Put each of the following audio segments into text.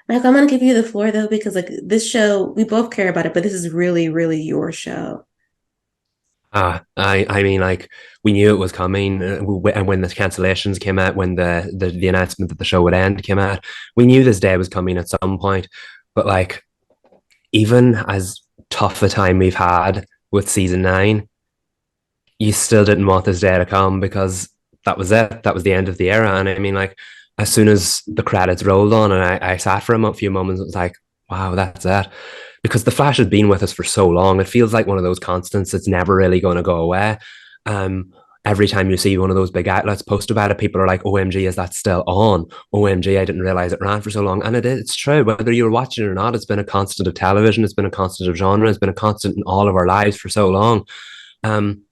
Like, I'm gonna give you the floor though, because like this show, we both care about it, but this is really, really your show. I mean, like we knew it was coming, and when the cancellations came out, when the announcement that the show would end came out, we knew this day was coming at some point. But like, even as tough a time we've had with season 9, you still didn't want this day to come because that was it. That was the end of the era. And I mean, like, as soon as the credits rolled on, and I sat for a few moments, it was like, wow, that's it. Because the Flash has been with us for so long, it feels like one of those constants that's never really going to go away. Um, every time you see one of those big outlets post about it, people are like, "OMG, is that still on? OMG, I didn't realize it ran for so long." And it's true. Whether you were watching it or not, it's been a constant of television. It's been a constant of genre. It's been a constant in all of our lives for so long. Um,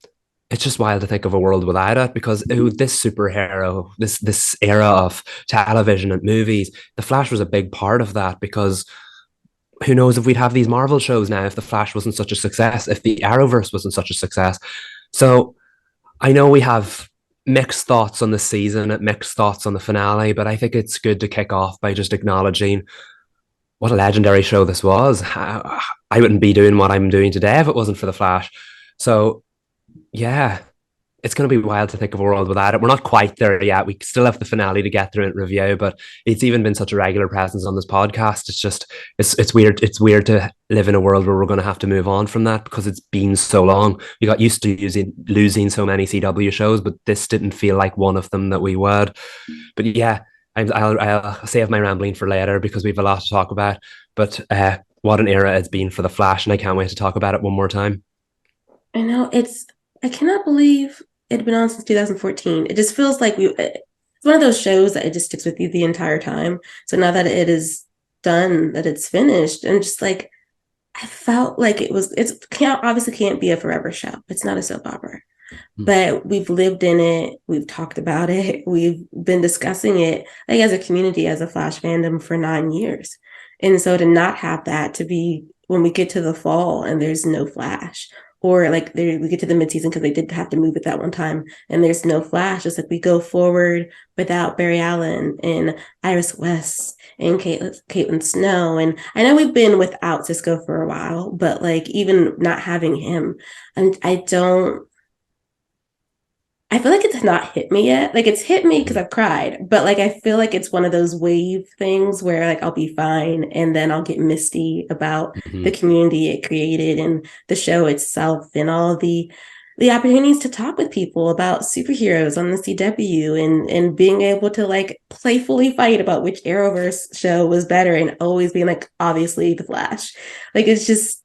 it's just wild to think of a world without it because this superhero, this era of television and movies, the Flash was a big part of that. Because who knows if we'd have these Marvel shows now if the Flash wasn't such a success, if the Arrowverse wasn't such a success. So I know we have mixed thoughts on the season, mixed thoughts on the finale, but I think it's good to kick off by just acknowledging what a legendary show this was. I wouldn't be doing what I'm doing today if it wasn't for the Flash. So yeah, it's going to be wild to think of a world without it. We're not quite there yet. We still have the finale to get through and review, but it's even been such a regular presence on this podcast. It's just it's weird. It's weird to live in a world where we're going to have to move on from that because it's been so long. We got used to losing so many CW shows, but this didn't feel like one of them that we would. But yeah, I'll save my rambling for later because we've a lot to talk about. But what an era it's been for the Flash, and I can't wait to talk about it one more time. I know I cannot believe it had been on since 2014. It just feels like it's one of those shows that it just sticks with you the entire time. So now that it is done, that it's finished, and just like I felt like it's can't obviously can't be a forever show. It's not a soap opera, but we've lived in it. We've talked about it. We've been discussing it like as a community, as a Flash fandom for 9 years. And so to not have that, to be when we get to the fall and there's no Flash, or like we get to the midseason because they did have to move it that one time and there's no Flash. It's like we go forward without Barry Allen and Iris West and Caitlin Snow. And I know we've been without Cisco for a while, but like even not having him, and I feel like it's not hit me yet. Like it's hit me because I've cried, but like I feel like it's one of those wave things where like I'll be fine and then I'll get misty about the Mm-hmm. community it created and the show itself and all the opportunities to talk with people about superheroes on the CW and being able to like playfully fight about which Arrowverse show was better and always being like obviously the Flash. Like it's just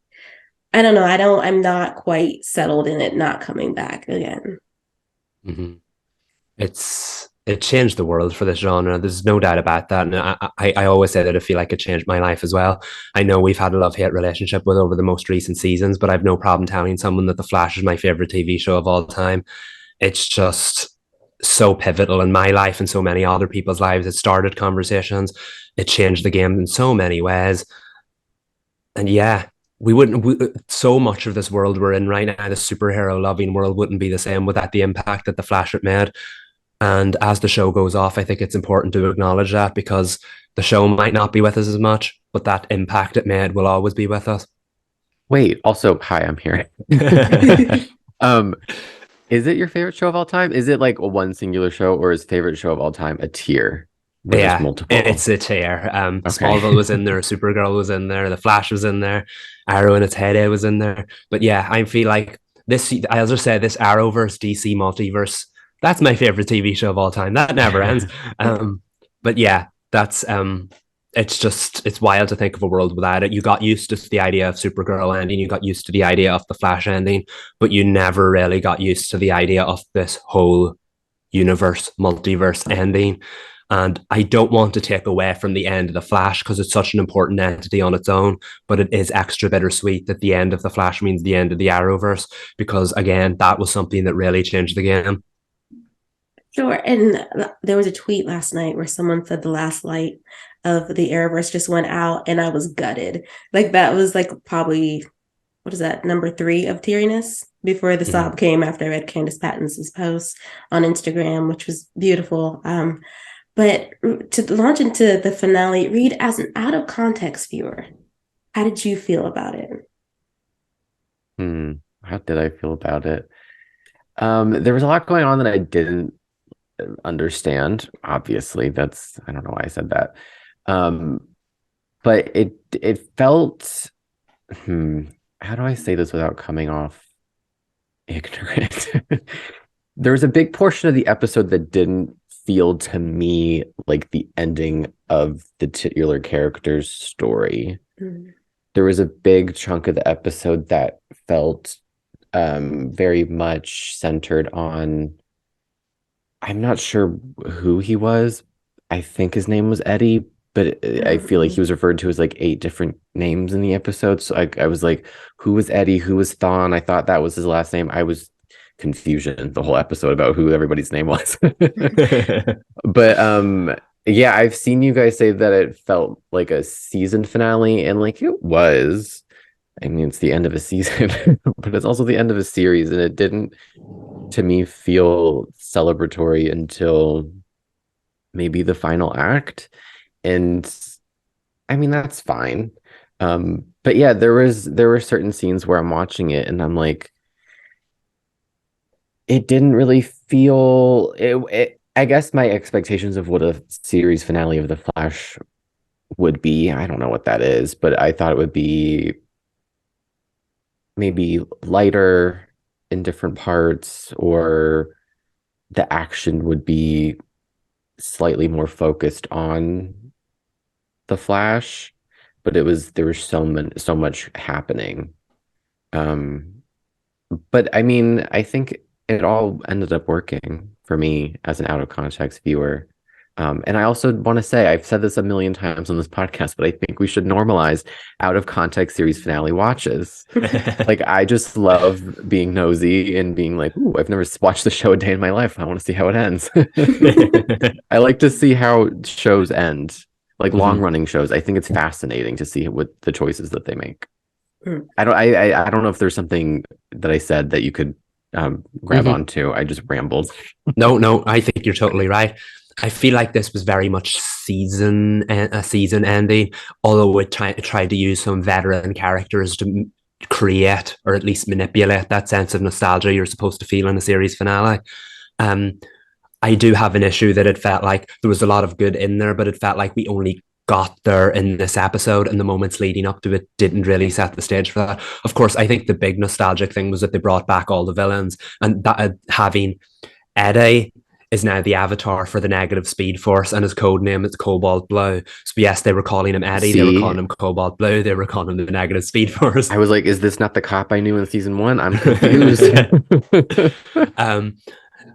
I don't know. I'm not quite settled in it not coming back again. Mm-hmm. It changed the world for this genre. There's no doubt about that. And I always say that I feel like it changed my life as well. I know we've had a love hate relationship with over the most recent seasons, but I've no problem telling someone that The Flash is my favorite TV show of all time. It's just so pivotal in my life and so many other people's lives. It started conversations. It changed the game in so many ways. And yeah, so much of this world we're in right now, the superhero loving world, wouldn't be the same without the impact that the Flash had made. And as the show goes off, I think it's important to acknowledge that because the show might not be with us as much, but that impact it made will always be with us. Wait, also, hi, I'm here. Um, is it your favorite show of all time? Is it like a one singular show, or is favorite show of all time a tier where there's Yeah, multiple? it's a tear. Smallville Okay. was in there, Supergirl was in there, The Flash was in there, Arrow in its heyday was in there. But yeah, I feel like this, as I said, this Arrowverse DC multiverse, that's my favorite TV show of all time. That never ends. Um, but yeah, that's it's wild to think of a world without it. You got used to the idea of Supergirl ending, you got used to the idea of the Flash ending, but you never really got used to the idea of this whole universe, multiverse ending. And I don't want to take away from the end of the Flash because it's such an important entity on its own, but it is extra bittersweet that the end of the Flash means the end of the Arrowverse because again, that was something that really changed the game. Sure. And there was a tweet last night where someone said the last light of the Arrowverse just went out, and I was gutted. Like that was like probably what is that number three of teariness before the Mm-hmm. sob came after I read Candace Patton's post on Instagram, which was beautiful. But to launch into the finale, Reed, as an out of context viewer, how did you feel about it? How did I feel about it? There was a lot going on that I didn't understand. Obviously, I don't know why I said that. But it felt, how do I say this without coming off ignorant? There was a big portion of the episode that didn't feel to me like the ending of the titular character's story. Mm. There was a big chunk of the episode that felt very much centered on, I'm not sure who he was. I think his name was Eddie, but I feel like he was referred to as like 8 different names in the episode. So I was like, who was Eddie? Who was Thawne? I thought that was his last name. I was confusion the whole episode about who everybody's name was. But yeah, I've seen you guys say that it felt like a season finale, and like it was. I mean, it's the end of a season, but it's also the end of a series, and it didn't, to me, feel celebratory until maybe the final act. And I mean, that's fine. But yeah, there were certain scenes where I'm watching it and I'm like, it didn't really feel it. I guess my expectations of what a series finale of The Flash would be, I don't know what that is, but I thought it would be maybe lighter in different parts, or the action would be slightly more focused on the Flash, but there was so much happening. But I mean, I think it all ended up working for me as an out of context viewer. And I also want to say, I've said this a million times on this podcast, but I think we should normalize out of context series finale watches. Like, I just love being nosy and being like, ooh, I've never watched the show a day in my life. I want to see how it ends. I like to see how shows end, like long running shows. I think it's fascinating to see what the choices that they make. I don't know if there's something that I said that you could grab onto. I just rambled. No, I think you're totally right. I feel like this was very much a season ending, although it tried to use some veteran characters to create or at least manipulate that sense of nostalgia you're supposed to feel in a series finale. I do have an issue that it felt like there was a lot of good in there, but it felt like we only got there in this episode, and the moments leading up to it didn't really set the stage for that. Of course, I think the big nostalgic thing was that they brought back all the villains, and that having Eddie is now the avatar for the negative Speed Force, and his code name is Cobalt Blue. So yes, they were calling him Eddie, they were calling him Cobalt Blue, they were calling him the negative Speed Force. I was like, is this not the cop I knew in season 1? I'm confused.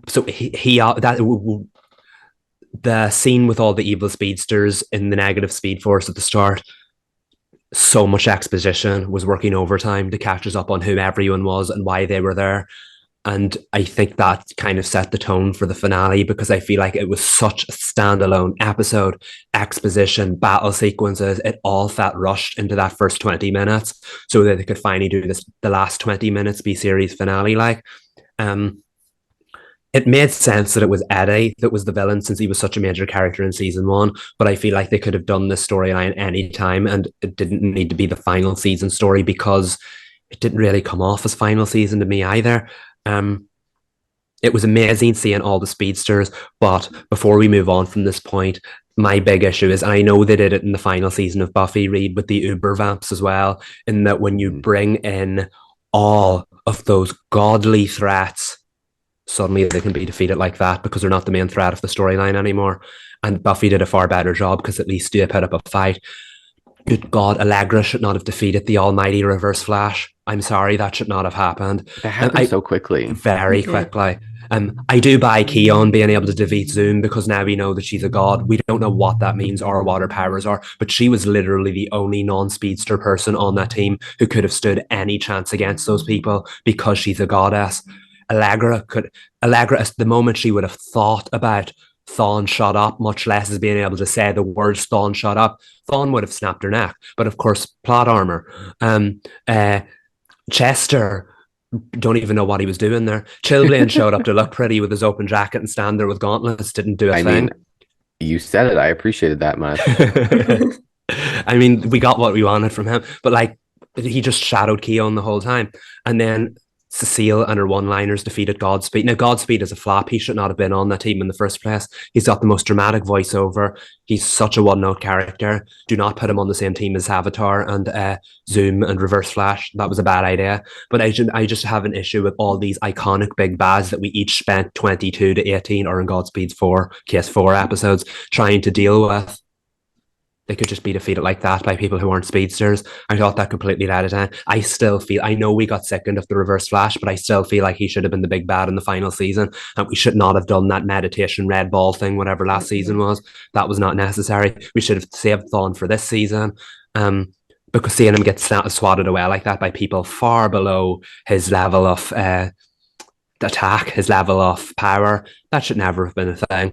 So the scene with all the evil speedsters in the negative Speed Force at the start, so much exposition was working overtime to catch us up on who everyone was and why they were there. And I think that kind of set the tone for the finale, because I feel like it was such a standalone episode. Exposition, battle sequences, it all felt rushed into that first 20 minutes so that they could finally do the last 20 minutes be series finale like. It made sense that it was Eddie that was the villain, since he was such a major character in season 1, but I feel like they could have done this storyline any time and it didn't need to be the final season story, because it didn't really come off as final season to me either. It was amazing seeing all the speedsters, but before we move on from this point, my big issue is, I know they did it in the final season of Buffy, Reed, with the Uber Vamps as well, in that when you bring in all of those godly threats, suddenly they can be defeated like that because they're not the main threat of the storyline anymore. And Buffy did a far better job, because at least they put up a fight. Good God, Allegra should not have defeated the almighty Reverse Flash. I'm sorry, that should not have happened. That happened so quickly. Very quickly. I do buy Keon being able to defeat Zoom, because now we know that she's a god. We don't know what that means or what her powers are, but she was literally the only non-speedster person on that team who could have stood any chance against those people, because she's a goddess. Allegra, at the moment she would have thought about Thawne shut up, much less as being able to say the words Thawne shut up, Thawne would have snapped her neck. But of course, plot armor. Chester, don't even know what he was doing there. Chilblain showed up to look pretty with his open jacket and stand there with gauntlets, didn't do a thing. You said it. I appreciated that much. I mean, we got what we wanted from him, but like he just shadowed Keon the whole time. And then Cecile and her one-liners defeated Godspeed. Now, Godspeed is a flop. He should not have been on that team in the first place. He's got the most dramatic voiceover. He's such a one-note character. Do not put him on the same team as Avatar and Zoom and Reverse Flash. That was a bad idea. But I just have an issue with all these iconic big bads that we each spent 22 to 18 or in Godspeed's 4, KS4 episodes trying to deal with. They could just be defeated like that by people who aren't speedsters. I thought that completely let it down. I know we got second of the Reverse Flash, but I still feel like he should have been the big bad in the final season. And we should not have done that meditation red ball thing, whatever last season was. That was not necessary. We should have saved Thawne for this season. Because seeing him get swatted away like that by people far below his level of attack, his level of power, that should never have been a thing.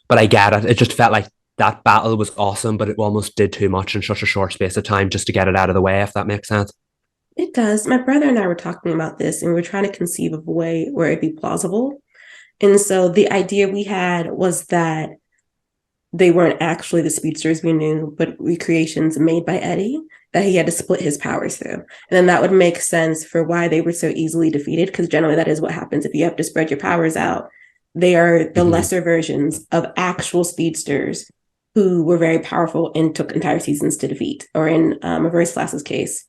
But I get it. It just felt like that battle was awesome, but it almost did too much in such a short space of time just to get it out of the way, if that makes sense. It does. My brother and I were talking about this, and we were trying to conceive of a way where it'd be plausible. And so the idea we had was that they weren't actually the speedsters we knew, but recreations made by Eddie that he had to split his powers through. And then that would make sense for why they were so easily defeated, because generally that is what happens if you have to spread your powers out. They are the lesser versions of actual speedsters who were very powerful and took entire seasons to defeat, or in Reverse Flash's case,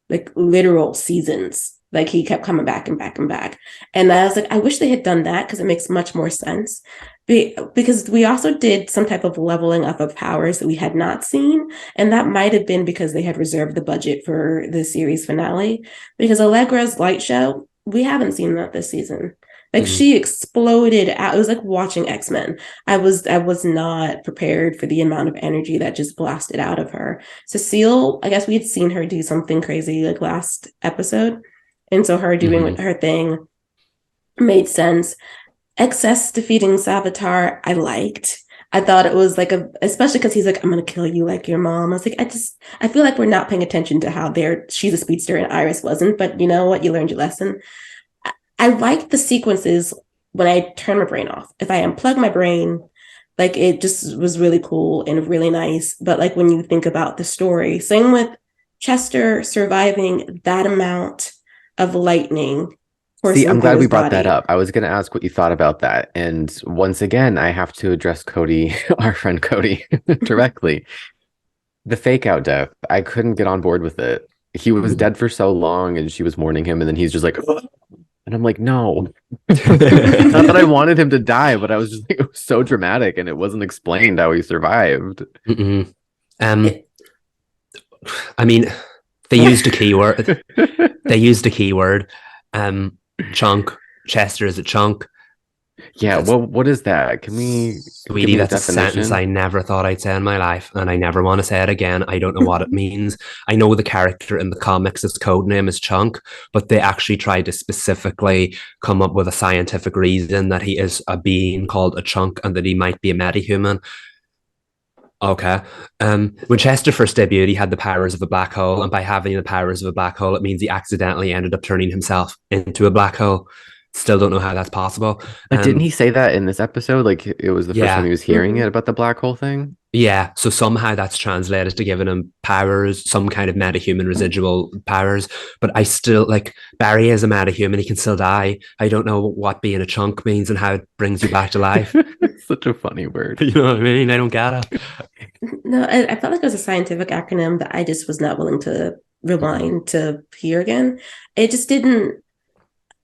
like literal seasons. Like he kept coming back and back and back. And I was like, I wish they had done that because it makes much more sense. Because we also did some type of leveling up of powers that we had not seen. And that might have been because they had reserved the budget for the series finale. Because Allegra's light show, we haven't seen that this season. Like she exploded out. It was like watching X-Men. I was not prepared for the amount of energy that just blasted out of her. Cecile, I guess we had seen her do something crazy like last episode. And so her doing her thing made sense. XS defeating Savitar, I liked. I thought it was like especially because he's like, I'm gonna kill you like your mom. I was like, I feel like we're not paying attention to how she's a speedster and Iris wasn't, but you know what? You learned your lesson. I like the sequences when I turn my brain off. If I unplug my brain, like it just was really cool and really nice. But like when you think about the story, same with Chester surviving that amount of lightning. See, I'm glad we brought that up. I was going to ask what you thought about that. And once again, I have to address Cody, our friend Cody, directly. The fake out death, I couldn't get on board with it. He was dead for so long and she was mourning him. And then he's just like, and I'm like, no. Not that I wanted him to die, but I was just like, it was so dramatic and it wasn't explained how he survived. I mean, they used a keyword. Chunk. Chester is a chunk. Yeah, well, what is that? Can we Sweetie, that's a sentence I never thought I'd say in my life, and I never want to say it again. I don't know what it means. I know the character in the comics, his code name is Chunk, but they actually tried to specifically come up with a scientific reason that he is a being called a chunk and that he might be a metahuman. Okay. When Chester first debuted, he had the powers of a black hole, and by having the powers of a black hole, it means he accidentally ended up turning himself into a black hole. Still don't know how that's possible. But didn't he say that in this episode? Like it was the first time he was hearing it about the black hole thing? Yeah, so somehow that's translated to giving him powers, some kind of metahuman residual powers. But I still, like, Barry is a metahuman, he can still die. I don't know what being a chunk means and how it brings you back to life. Such a funny word. You know what I mean? I don't get it. No, I felt like it was a scientific acronym that I just was not willing to rewind to hear again. It just didn't.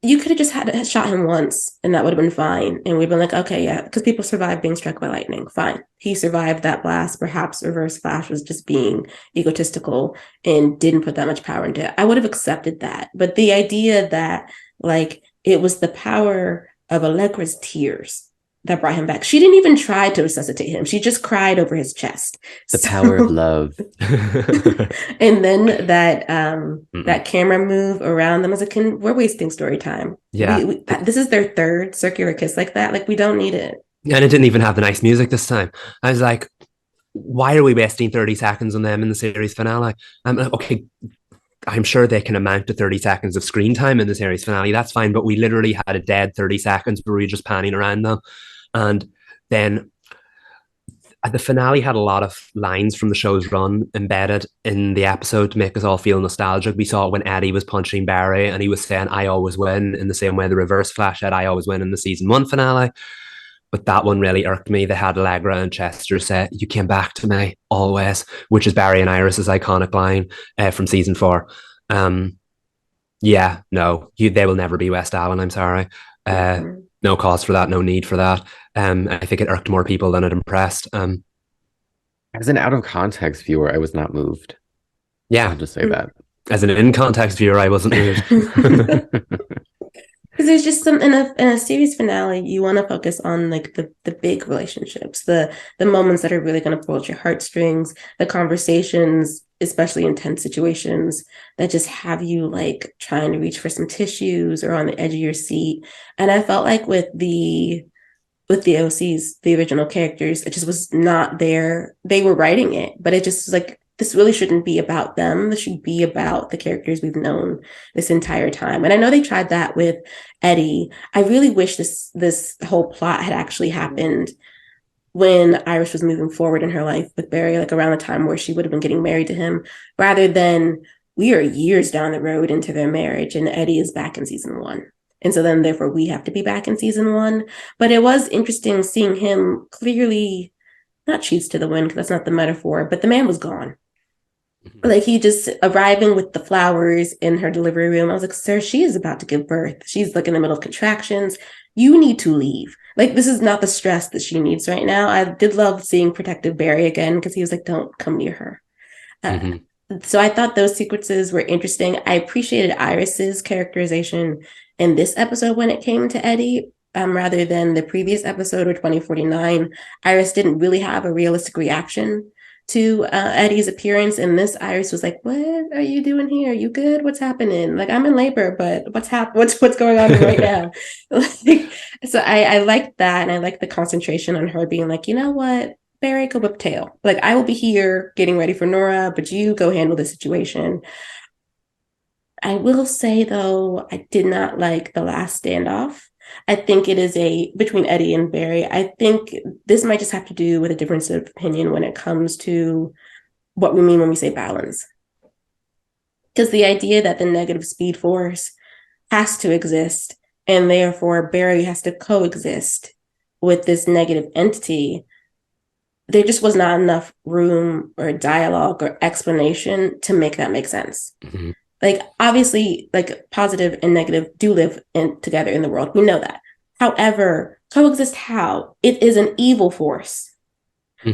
You could have just had shot him once and that would have been fine. And we'd been like, okay, yeah, because people survive being struck by lightning. Fine. He survived that blast. Perhaps Reverse Flash was just being egotistical and didn't put that much power into it. I would have accepted that. But the idea that like it was the power of Allegra's tears that brought him back. She didn't even try to resuscitate him. She just cried over his chest. The power of love. And then that camera move around them, I was like, we're wasting story time. Yeah. This is their third circular kiss like that. Like, we don't need it. And it didn't even have the nice music this time. I was like, why are we wasting 30 seconds on them in the series finale? Okay, I'm sure they can amount to 30 seconds of screen time in the series finale. That's fine. But we literally had a dead 30 seconds where we were just panning around them. And then The finale had a lot of lines from the show's run embedded in the episode to make us all feel nostalgic. We saw it when Eddie was punching Barry and he was saying, I always win, in the same way the Reverse Flash said, I always win in the season 1 finale. But that one really irked me. They had Allegra and Chester say, you came back to me always, which is Barry and Iris's iconic line from season 4. Yeah, no, they will never be West Allen. I'm sorry. No cause for that, no need for that. I think it irked more people than it impressed. As an out of context viewer, I was not moved. Yeah, I'll just say that. As an in context viewer, I wasn't moved. Because there's just some in a series finale, you want to focus on like the big relationships, the moments that are really going to pull at your heartstrings, the conversations, especially in tense situations that just have you like trying to reach for some tissues or on the edge of your seat. And I felt like with the OCs, the original characters, it just was not there. They were writing it, but it just was like, this really shouldn't be about them. This should be about the characters we've known this entire time. And I know they tried that with Eddie. I really wish this whole plot had actually happened when Iris was moving forward in her life with Barry, like around the time where she would have been getting married to him, rather than we are years down the road into their marriage and Eddie is back in season 1. And so then therefore we have to be back in season 1. But it was interesting seeing him clearly not cheats to the wind, because that's not the metaphor, but the man was gone. Like he just arriving with the flowers in her delivery room. I was like, sir, she is about to give birth. She's like in the middle of contractions. You need to leave. Like, this is not the stress that she needs right now. I did love seeing Protective Barry again because he was like, don't come near her. So I thought those sequences were interesting. I appreciated Iris's characterization in this episode when it came to Eddie, rather than the previous episode or 2049. Iris didn't really have a realistic reaction to Eddie's appearance. And this Iris was like, what are you doing here? You good? What's happening? Like, I'm in labor, but what's going on right now? So I like that. And I like the concentration on her being like, you know what, Barry, go whip tail. Like, I will be here getting ready for Nora, but you go handle the situation. I will say, though, I did not like the last standoff. I think it is between Eddie and Barry. I think this might just have to do with a difference of opinion when it comes to what we mean when we say balance. Because the idea that the negative speed force has to exist, and therefore Barry has to coexist with this negative entity, there just was not enough room or dialogue or explanation to make that make sense. Like, obviously, like, positive and negative do live together in the world. We know that. However, coexist how? It is an evil force.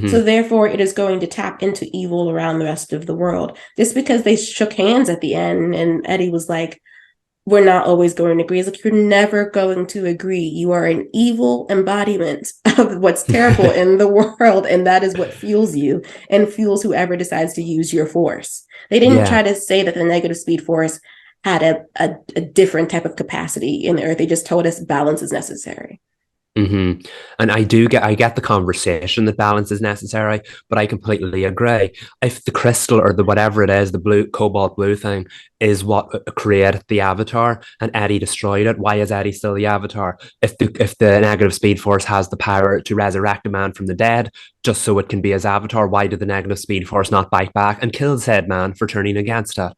So therefore, it is going to tap into evil around the rest of the world. Just because they shook hands at the end and Eddie was like, we're not always going to agree. It's like, you're never going to agree. You are an evil embodiment of what's terrible in the world. And that is what fuels you and fuels whoever decides to use your force. They didn't try to say that the negative speed force had a different type of capacity in the earth. They just told us balance is necessary. And I get the conversation that balance is necessary, but I completely agree. If the crystal or the whatever it is, the blue cobalt blue thing, is what created the Avatar, and Eddie destroyed it, why is Eddie still the Avatar? If the negative speed force has the power to resurrect a man from the dead, just so it can be his Avatar, why did the negative speed force not bite back and kill said man for turning against it?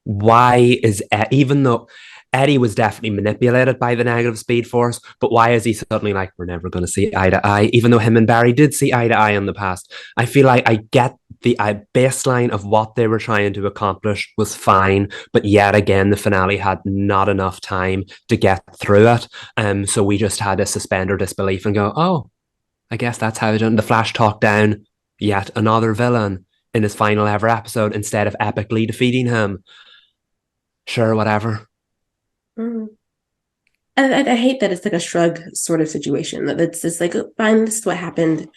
Why is even though Eddie was definitely manipulated by the negative speed force, but why is he suddenly like, we're never going to see eye to eye, even though him and Barry did see eye to eye in the past? I feel like I get the baseline of what they were trying to accomplish was fine, but yet again, the finale had not enough time to get through it. So we just had to suspend our disbelief and go, oh, I guess that's how it done. The Flash talked down yet another villain in his final ever episode instead of epically defeating him. Sure, whatever. I hate that it's like a shrug sort of situation, that it's just like, fine, this is what happened.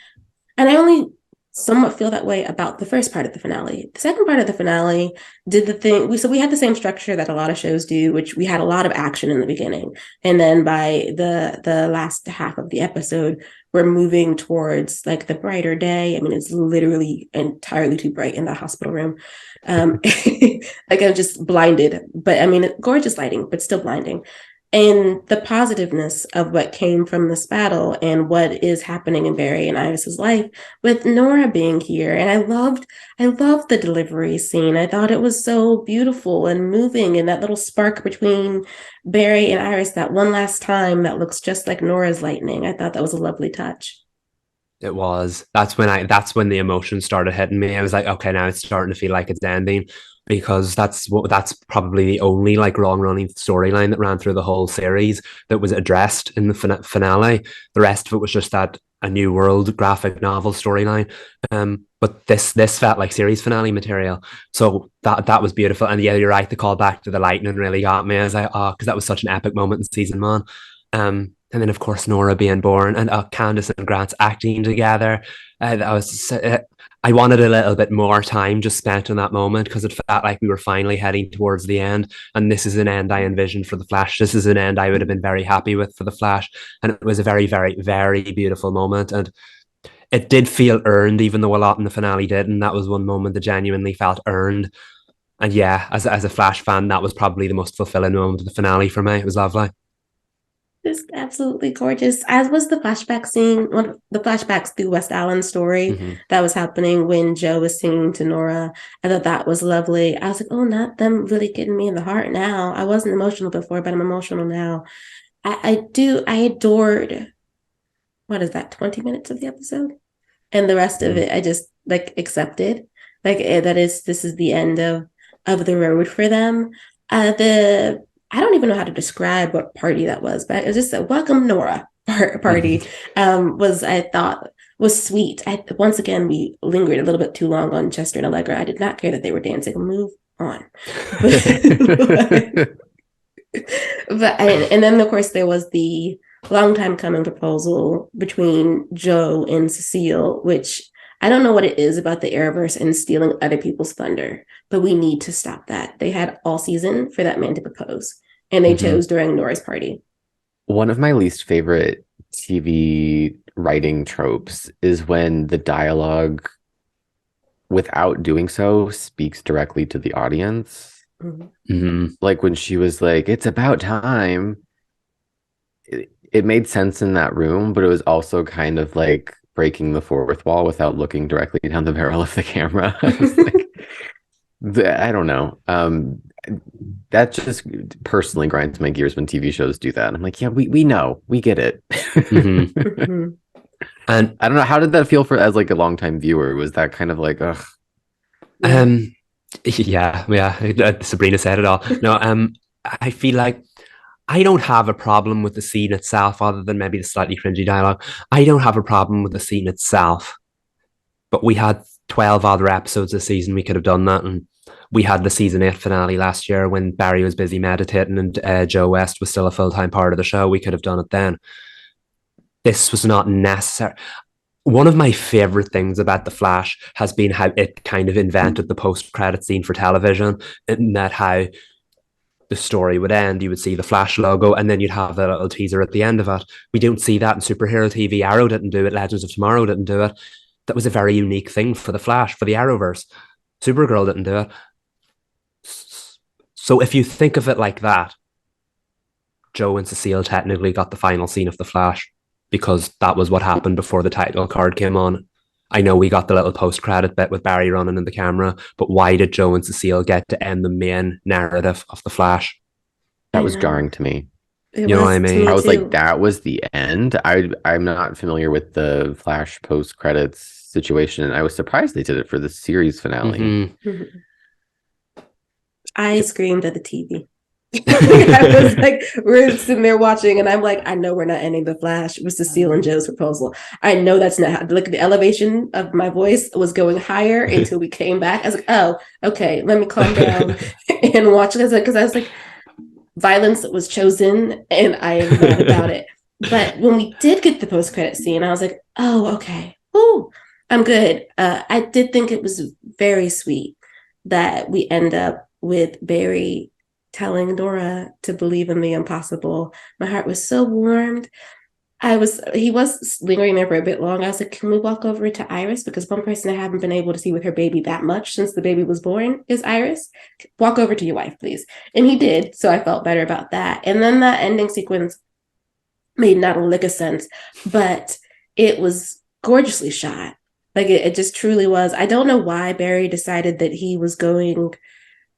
And I only somewhat feel that way about the first part of the finale. The second part of the finale did the thing. We had the same structure that a lot of shows do, which we had a lot of action in the beginning. And then by the last half of the episode, we're moving towards like the brighter day. I mean, it's literally entirely too bright in that hospital room. Like, I'm just blinded. But I mean, gorgeous lighting, but still blinding. and the positiveness of what came from this battle and what is happening in Barry and Iris's life with Nora being here. And I loved the delivery scene. I thought it was so beautiful and moving, and that little spark between Barry and Iris, that one last time that looks just like Nora's lightning. I thought that was a lovely touch. It was. That's when the emotion started hitting me. I was like, okay, now it's starting to feel like it's ending, because that's probably the only like long running storyline that ran through the whole series that was addressed in the finale. The rest of it was just that a new world graphic novel storyline. But this felt like series finale material. So that was beautiful. And yeah, you're right. The call back to the lightning really got me. I was like, oh, because that was such an epic moment in season one. And then of course Nora being born, and Candace and Grant's acting together. I wanted a little bit more time just spent on that moment, because it felt like we were finally heading towards the end. And this is an end I envisioned for the Flash. This is an end I would have been very happy with for the Flash. And it was a very, very, very beautiful moment. And it did feel earned, even though a lot in the finale did. And that was one moment that genuinely felt earned. And yeah, as a Flash fan, that was probably the most fulfilling moment of the finale for me. It was lovely. Just absolutely gorgeous. As was the flashback scene, one of the flashbacks through West Allen's story that was happening when Joe was singing to Nora. I thought that was lovely. I was like, oh, not them really getting me in the heart now. I wasn't emotional before, but I'm emotional now. I adored, what is that, 20 minutes of the episode? And the rest of it, I just like accepted. Like this is the end of the road for them. I don't even know how to describe what party that was, but it was just a welcome Nora party. Was, I thought, was sweet. Once again, we lingered a little bit too long on Chester and Allegra. I did not care that they were dancing. Move on. And then of course there was the long time coming proposal between Joe and Cecile, which I don't know what it is about the Arrowverse and stealing other people's thunder, but we need to stop that. They had all season for that man to propose, and they chose during Nora's party. One of my least favorite TV writing tropes is when the dialogue, without doing so, speaks directly to the audience. Like when she was like, it's about time. It made sense in that room, but it was also kind of like breaking the fourth wall without looking directly down the barrel of the camera. I don't know. That just personally grinds my gears when TV shows do that. I'm like, yeah, we know, we get it. And I don't know, how did that feel for as like a longtime viewer? Was that kind of like, ugh? Yeah. Sabrina said it all. No, I feel like I don't have a problem with the scene itself, other than maybe the slightly cringy dialogue. I don't have a problem with the scene itself, but we had 12 other episodes this season. We could have done that, and we had the season 8 finale last year when Barry was busy meditating and Joe West was still a full-time part of the show. We could have done it then. This was not necessary. One of my favorite things about The Flash has been how it kind of invented the post-credit scene for television, in that how the story would end, you would see the Flash logo, and then you'd have a little teaser at the end of it. We don't see that in superhero TV. Arrow didn't do it. Legends of Tomorrow didn't do it. That was a very unique thing for the Flash, for the Arrowverse. Supergirl didn't do it. So if you think of it like that, Joe and Cecile technically got the final scene of the Flash, because that was what happened before the title card came on. I know we got the little post-credit bit with Barry running in the camera, but why did Joe and Cecile get to end the main narrative of The Flash? That was jarring to me. You know what I mean? I was like, that was the end? I'm not familiar with the Flash post-credits situation. I was surprised they did it for the series finale. I screamed at the TV. I was like, we're sitting there watching, and I'm like, I know we're not ending the Flash with Cecile and Joe's proposal. I know that's not how, like, the elevation of my voice was going higher until we came back. I was like, oh, okay, let me calm down and watch this, because I was like, violence was chosen, and I am mad about it. But when we did get the post-credit scene, I was like, oh, okay, oh, I'm good. I did think it was very sweet that we end up with Barry telling Nora to believe in the impossible. My heart was so warmed. He was lingering there for a bit long. I was like, can we walk over to Iris? Because one person I haven't been able to see with her baby that much since the baby was born is Iris. Walk over to your wife, please. And he did. So I felt better about that. And then that ending sequence made not a lick of sense, but it was gorgeously shot. Like it just truly was. I don't know why Barry decided that he was going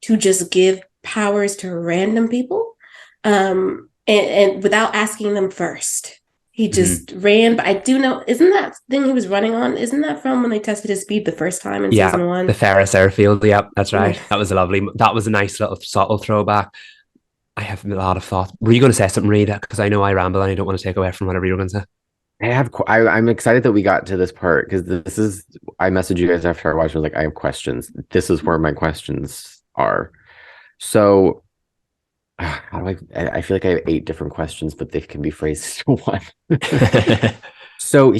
to just give powers to random people, and without asking them first. He just ran, but I do know, isn't that thing he was running on? Isn't that from when they tested his speed the first time in Yeah, season the one? Ferris airfield. Yep, that's Yeah. right. That was a lovely. That was a nice little subtle throwback. I have a lot of thoughts. Were you going to say something, Reed? Because I know I ramble and I don't want to take away from whatever you were going to say. I'm excited that we got to this part because I messaged you guys after I watched. I was like, I have questions. This is where my questions are. So, how do I feel like I have 8 different questions, but they can be phrased to one. So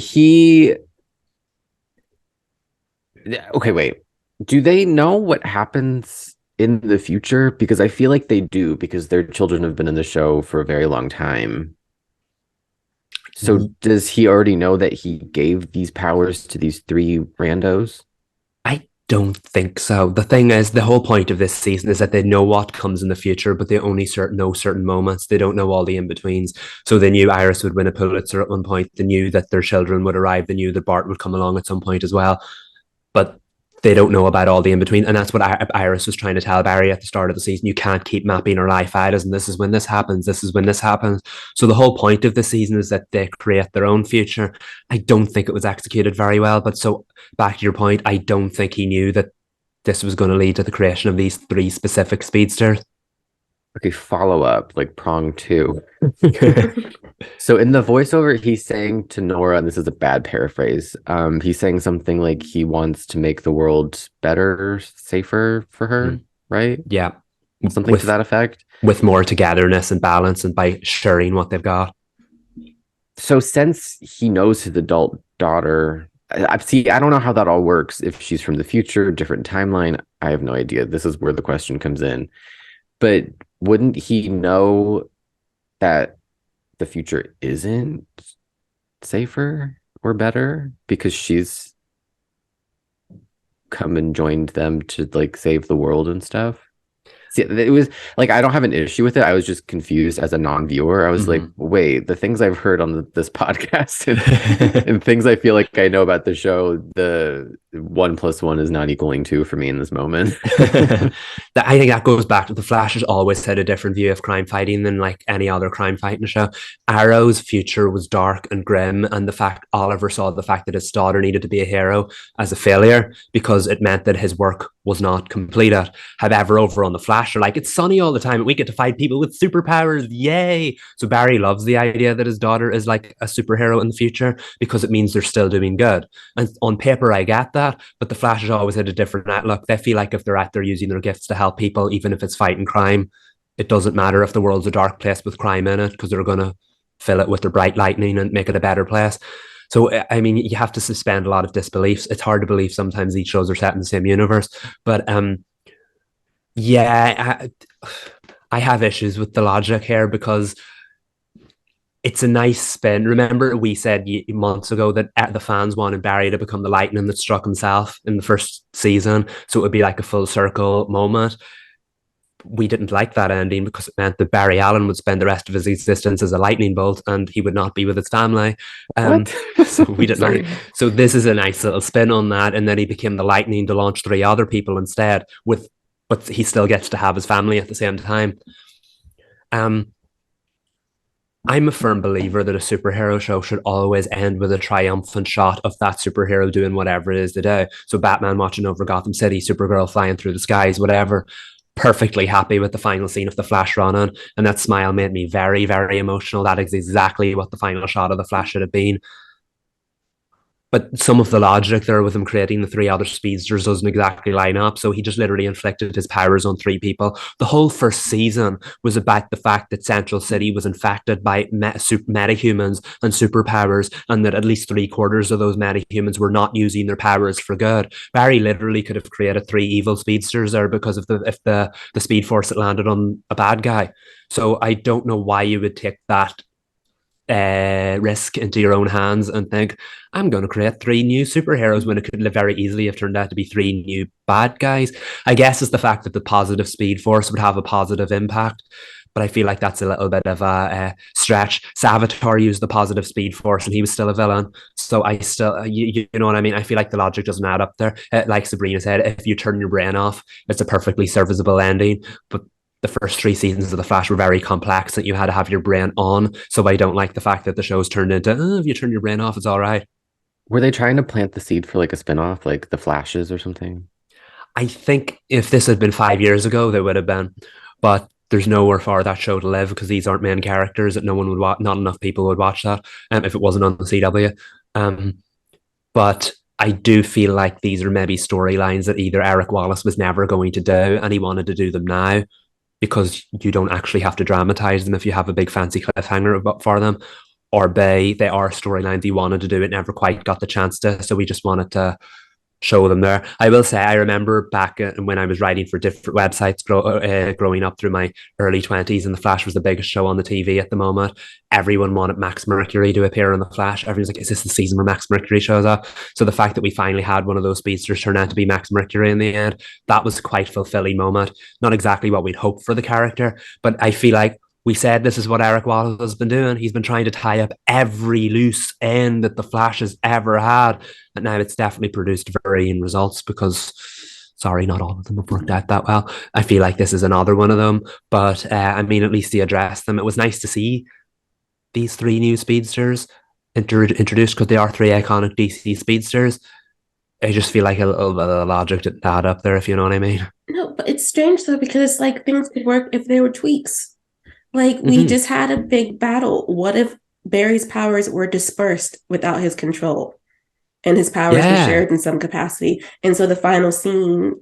okay, wait. Do they know what happens in the future? Because I feel like they do, because their children have been in the show for a very long time. So does he already know that he gave these powers to these 3 randos? I don't think so. The thing is, the whole point of this season is that they know what comes in the future, but they only know certain moments. They don't know all the in-betweens. So they knew Iris would win a Pulitzer at one point. They knew that their children would arrive. They knew that Bart would come along at some point as well. But they don't know about all the in between. And that's what Iris was trying to tell Barry at the start of the season. You can't keep mapping her life out as, and this is when this happens, this is when this happens. So the whole point of the season is that they create their own future. I don't think it was executed very well. But so back to your point, I don't think he knew that this was going to lead to the creation of these 3 specific speedsters. Okay, follow up, like prong 2. So in the voiceover, he's saying to Nora, and this is a bad paraphrase, he's saying something like he wants to make the world better, safer for her, right? Yeah. Something to that effect. With more togetherness and balance, and by sharing what they've got. So since he knows his adult daughter, I don't know how that all works. If she's from the future, different timeline, I have no idea. This is where the question comes in. But wouldn't he know that the future isn't safer or better because she's come and joined them to like save the world and stuff? See, it was like, I don't have an issue with it. I was just confused as a non-viewer. I was like, wait, the things I've heard on this podcast and things I feel like I know about the show, the 1 + 1 is not equaling 2 for me in this moment. I think that goes back to the Flash has always had a different view of crime fighting than like any other crime fighting show. Arrow's future was dark and grim, and the fact Oliver saw the fact that his daughter needed to be a hero as a failure because it meant that his work was not completed. However, over on the Flash, are like, it's sunny all the time and we get to fight people with superpowers, yay. So Barry loves the idea that his daughter is like a superhero in the future because it means they're still doing good. And on paper I get that, but the Flash has always had a different outlook. They feel like if they're out there using their gifts to help people, even if it's fighting crime, it doesn't matter if the world's a dark place with crime in it, because they're going to fill it with their bright lightning and make it a better place. So, I mean, you have to suspend a lot of disbeliefs. It's hard to believe sometimes these shows are set in the same universe. But yeah, I have issues with the logic here because it's a nice spin. Remember, we said months ago that the fans wanted Barry to become the lightning that struck himself in the first season. So it would be like a full circle moment. We didn't like that ending because it meant that Barry Allen would spend the rest of his existence as a lightning bolt and he would not be with his family. So we didn't like. So this is a nice little spin on that, and then he became the lightning to launch 3 other people instead. But he still gets to have his family at the same time. I'm a firm believer that a superhero show should always end with a triumphant shot of that superhero doing whatever it is they do. So Batman watching over Gotham City, Supergirl flying through the skies, whatever. Perfectly happy with the final scene of the Flash running, and that smile made me very, very emotional. That is exactly what the final shot of the Flash should have been. But some of the logic there with him creating the 3 other speedsters doesn't exactly line up. So he just literally inflicted his powers on 3 people. The whole first season was about the fact that Central City was infected by metahumans and superpowers, and that at least 3/4 of those metahumans were not using their powers for good. Barry literally could have created 3 evil speedsters there because of the speed force that landed on a bad guy. So I don't know why you would take that risk into your own hands and think, I'm going to create three new superheroes when it could very easily have turned out to be three new bad guys. I guess it's the fact that the positive Speed Force would have a positive impact. But I feel like that's a little bit of a stretch. Savitar used the positive Speed Force and he was still a villain. So I still, you know what I mean? I feel like the logic doesn't add up there. Like Sabrina said, if you turn your brain off, it's a perfectly serviceable ending. But the first three seasons of The Flash were very complex and you had to have your brain on. So I don't like the fact that the show's turned into, if you turn your brain off, it's all right. Were they trying to plant the seed for like a spinoff, like The Flashes or something? I think if this had been 5 years ago, they would have been. But there's nowhere for that show to live because these aren't main characters that no one would watch. Not enough people would watch that if it wasn't on the CW. Um, but I do feel like these are maybe storylines that either Eric Wallace was never going to do and he wanted to do them now because you don't actually have to dramatize them if you have a big fancy cliffhanger for them. Or B, they are storylines he wanted to do it, never quite got the chance to. So we just wanted to show them there. I will say, I remember back when I was writing for different websites growing up through my early 20s, and The Flash was the biggest show on the TV at the moment. Everyone wanted Max Mercury to appear in The Flash. Everyone's like, is this the season where Max Mercury shows up? So the fact that we finally had one of those speedsters turn out to be Max Mercury in the end, that was quite a fulfilling moment. Not exactly what we'd hoped for the character, but I feel like we said this is what Eric Wallace has been doing. He's been trying to tie up every loose end that the Flash has ever had. And now it's definitely produced varying results because, sorry, not all of them have worked out that well. I feel like this is another one of them. But I mean, at least he addressed them. It was nice to see these three new speedsters introduced because they are three iconic DC speedsters. I just feel like a little bit of the logic didn't add up there, if you know what I mean. No, but it's strange though because it's like things could work if there were tweaks. Like we just had a big battle. What if Barry's powers were dispersed without his control and his powers were shared in some capacity? And so the final scene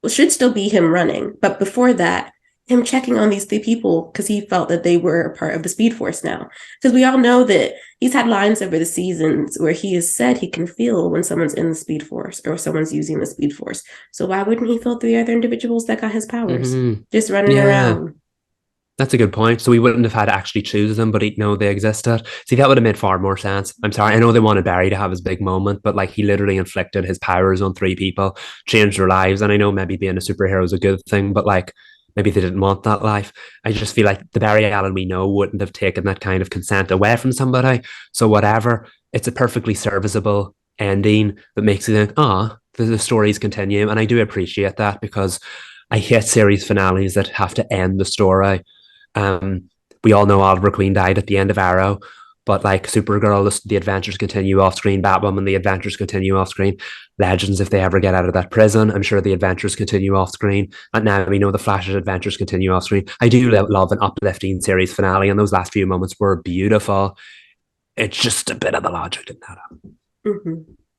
should still be him running. But before that, him checking on these three people because he felt that they were a part of the Speed Force now. Because we all know that he's had lines over the seasons where he has said he can feel when someone's in the Speed Force or someone's using the Speed Force. So why wouldn't he feel three other individuals that got his powers just running around? That's a good point. So we wouldn't have had to actually choose them, but he'd know they existed. See, that would have made far more sense. I'm sorry. I know they wanted Barry to have his big moment, but like he literally inflicted his powers on three people, changed their lives. And I know maybe being a superhero is a good thing, but like maybe they didn't want that life. I just feel like the Barry Allen we know wouldn't have taken that kind of consent away from somebody. So whatever, it's a perfectly serviceable ending that makes you think, the stories continue. And I do appreciate that because I hate series finales that have to end the story. We all know Oliver Queen died at the end of Arrow, but like Supergirl, the adventures continue off screen. Batwoman, the adventures continue off screen. Legends, if they ever get out of that prison, I'm sure the adventures continue off screen. And now we know the Flash's adventures continue off screen. I do love an uplifting series finale, and those last few moments were beautiful. It's just a bit of the logic in that.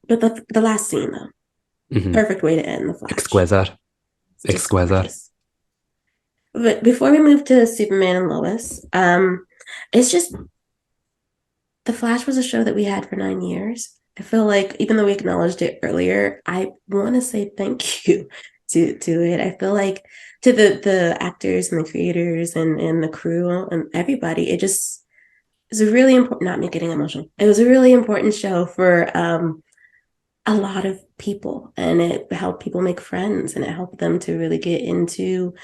But the last scene, though, perfect way to end the Flash. Exquisite. But before we move to Superman and Lois, it's just The Flash was a show that we had for 9 years. I feel like even though we acknowledged it earlier, I want to say thank you to it. I feel like to the actors and the creators and the crew and everybody, it just is a really important. Not me getting emotional. It was a really important show for a lot of people, and it helped people make friends, and it helped them to really get into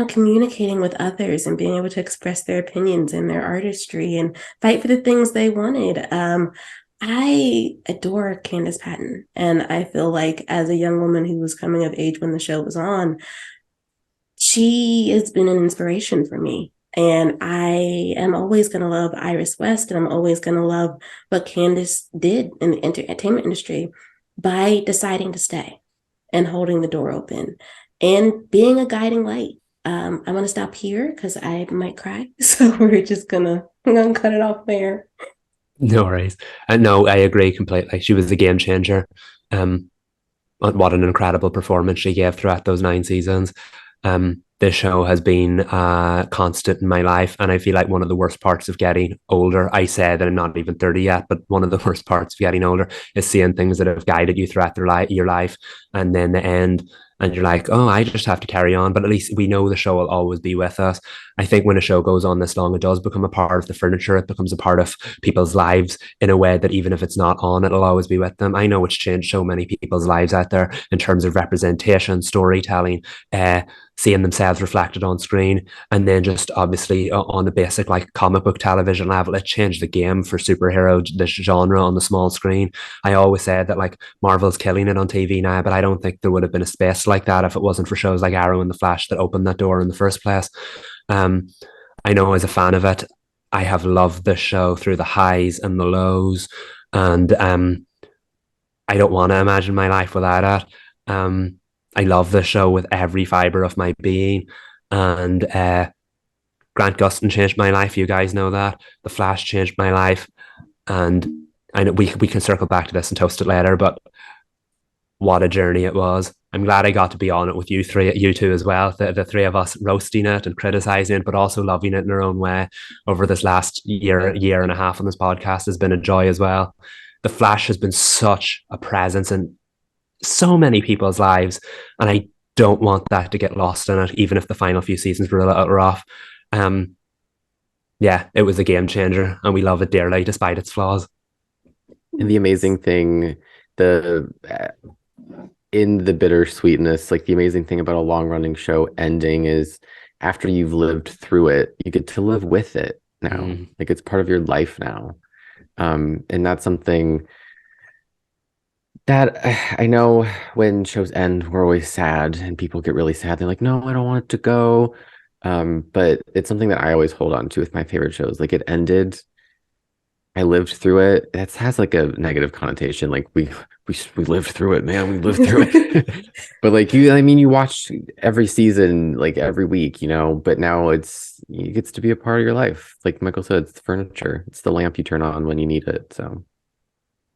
communicating with others and being able to express their opinions and their artistry and fight for the things they wanted. I adore Candace Patton, and I feel like as a young woman who was coming of age when the show was on, she has been an inspiration for me. And I am always going to love Iris West, and I'm always going to love what Candace did in the entertainment industry by deciding to stay and holding the door open and being a guiding light. I want to stop here because I might cry. So we're just gonna cut it off there. No worries. No, I agree completely. She was a game changer. What an incredible performance she gave throughout those 9 seasons. This show has been constant in my life, and I feel like one of the worst parts of getting older, I say that I'm not even 30 yet, but one of the worst parts of getting older is seeing things that have guided you throughout your life and then the end. and you're like, oh, I just have to carry on. But at least we know the show will always be with us. I think when a show goes on this long, it does become a part of the furniture. It becomes a part of people's lives in a way that even if it's not on, it'll always be with them. I know it's changed so many people's lives out there in terms of representation, storytelling, seeing themselves reflected on screen, and then just obviously on a basic like comic book television level, it changed the game for superhero, this genre on the small screen. I always said that like Marvel's killing it on TV now, but I don't think there would have been a space like that if it wasn't for shows like Arrow and The Flash that opened that door in the first place. Um, I know as a fan of it, I have loved this show through the highs and the lows, and I don't want to imagine my life without it. I love this show with every fiber of my being, and Grant Gustin changed my life. You guys know that. The Flash changed my life, and I know we can circle back to this and toast it later, but what a journey it was. I'm glad I got to be on it with you two as well. The three of us roasting it and criticizing it, but also loving it in our own way over this last year and a half on this podcast has been a joy as well. The Flash has been such a presence in so many people's lives, and I don't want that to get lost in it, even if the final few seasons were a little rough. Yeah, it was a game changer, and we love it dearly despite its flaws. And the amazing thing, the in the bittersweetness, like the amazing thing about a long running show ending is after you've lived through it, you get to live with it now. Like it's part of your life now. And that's something that I know when shows end, we're always sad and people get really sad. They're like, no, I don't want it to go. But it's something that I always hold on to with my favorite shows. Like it ended, I lived through it. That has like a negative connotation. Like we lived through it, man. We lived through it. But like you watch every season, like every week, but now it gets to be a part of your life. Like Michael said, it's the furniture. It's the lamp you turn on when you need it. So.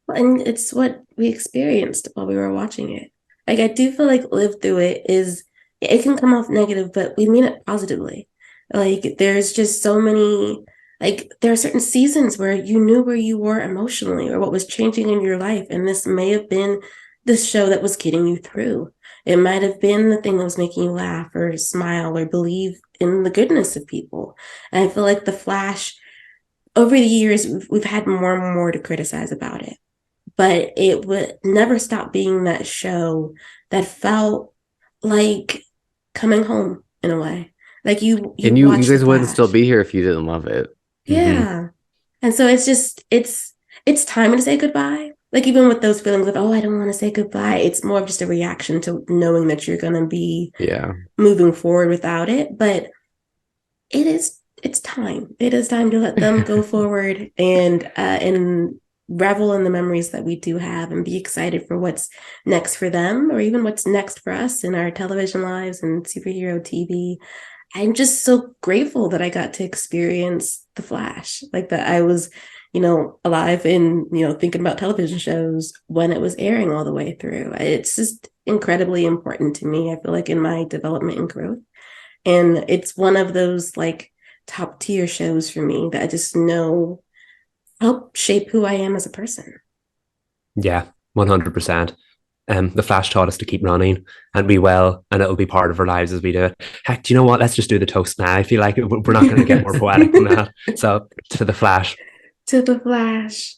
And it's what we experienced while we were watching it. Like I do feel like live through it can come off negative, but we mean it positively. Like there's just so many, like there are certain seasons where you knew where you were emotionally or what was changing in your life. And this may have been this show that was getting you through. It might have been the thing that was making you laugh or smile or believe in the goodness of people. And I feel like The Flash, over the years, we've had more and more to criticize about it. But it would never stop being that show that felt like coming home in a way. Like you guys wouldn't still be here if you didn't love it. Yeah. And so it's time to say goodbye. Like even with those feelings of, oh, I don't want to say goodbye. It's more of just a reaction to knowing that you're going to be moving forward without it. But it's time. It is time to let them go forward and revel in the memories that we do have and be excited for what's next for them or even what's next for us in our television lives and superhero TV. I'm just so grateful that I got to experience The Flash, like that I was, alive and, thinking about television shows when it was airing all the way through. It's just incredibly important to me, I feel like, in my development and growth. And it's one of those like top tier shows for me that I just know help shape who I am as a person. Yeah, 100%. The Flash taught us to keep running, and we will, and it'll be part of our lives as we do it. Heck, do you know what? Let's just do the toast now. I feel like we're not going to get more poetic than that. So, to The Flash. To The Flash.